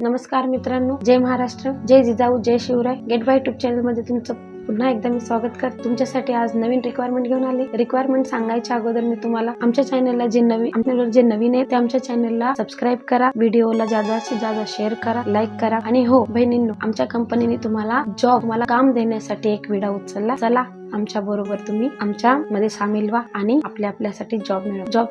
नमस्कार मित्रांनो, जय महाराष्ट्र, जय जिजाऊ, जय Shivray. Get by YouTube channel मध्ये तुमचं पुन्हा एकदा मी स्वागत करते. तुमच्यासाठी आज नवीन रिक्वायरमेंट घेऊन आले. रिक्वायरमेंट सांगायच्या अगोदर मी तुम्हाला आमच्या चॅनलला जे नवीन आहे ते आमच्या चॅनलला सबस्क्राईब करा, व्हिडिओला जास्तीत जास्त शेअर करा, लाईक करा. आणि हो बहिणींनो, आमच्या कंपनीने तुम्हाला काम देण्यासाठी एक विडा उचलला. चला आमच्या बरोबर तुम्ही आमच्या मध्ये सामील व्हा आणि आपल्यासाठी जॉब मिळवा.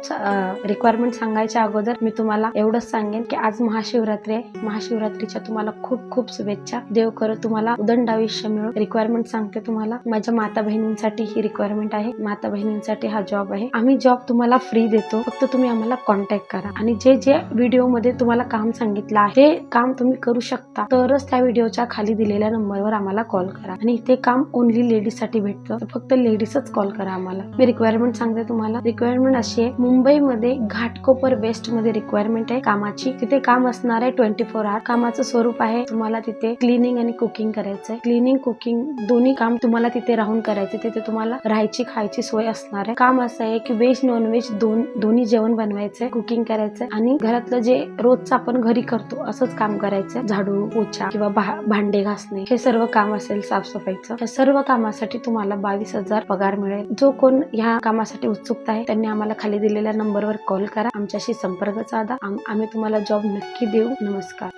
रिक्वायरमेंट सांगायच्या अगोदर मी तुम्हाला एवढंच सांगेन की आज महाशिवरात्री आहे. महाशिवरात्रीच्या तुम्हाला खूप खूप शुभेच्छा. देव करो तुम्हाला उदंड आयुष्य मिळो. रिक्वायरमेंट सांगते तुम्हाला माझ्या माता बहिणींसाठी ही रिक्वायरमेंट आहे. माता बहिणींसाठी हा जॉब आहे. आम्ही जॉब तुम्हाला फ्री देतो, फक्त तुम्ही आम्हाला कॉन्टॅक्ट करा आणि जे व्हिडिओ मध्ये तुम्हाला काम सांगितलं आहे ते काम तुम्ही करू शकता तरच त्या व्हिडिओच्या खाली दिलेल्या नंबरवर आम्हाला कॉल करा. आणि ते काम ओनली लेडीज साठी भेटतं, फक्त लेडीजच कॉल करा आम्हाला. मी रिक्वायरमेंट सांगते तुम्हाला. रिक्वायरमेंट अशी आहे, मुंबईमध्ये घाटकोपर वेस्ट मध्ये रिक्वायरमेंट आहे कामाची. तिथे काम असणार आहे 24 आवर. कामाचं स्वरूप आहे तुम्हाला तिथे क्लिनिंग आणि कुकिंग करायचंय. क्लिनिंग कुकिंग दोन्ही काम तुम्हाला तिथे राहून करायचे. तिथे तुम्हाला राहायची खायची सोय असणार आहे. काम असं आहे की व्हेज नॉन व्हेज दोन्ही जेवण बनवायचंय, कुकिंग करायचंय आणि घरातलं जे रोजचं आपण घरी करतो असंच काम करायचंय. झाडू पोछा किंवा भांडे घासणे हे सर्व काम असेल, साफसफाईचं. या सर्व कामासाठी तुम्हाला 22,000 पगार मिळेल. जो कोण ह्या कामासाठी उत्सुक आहे त्यांनी आम्हाला खाली दिलेल्या नंबरवर कॉल करा, आमच्याशी संपर्क साधा. आम्ही तुम्हाला जॉब नक्की देऊ. नमस्कार.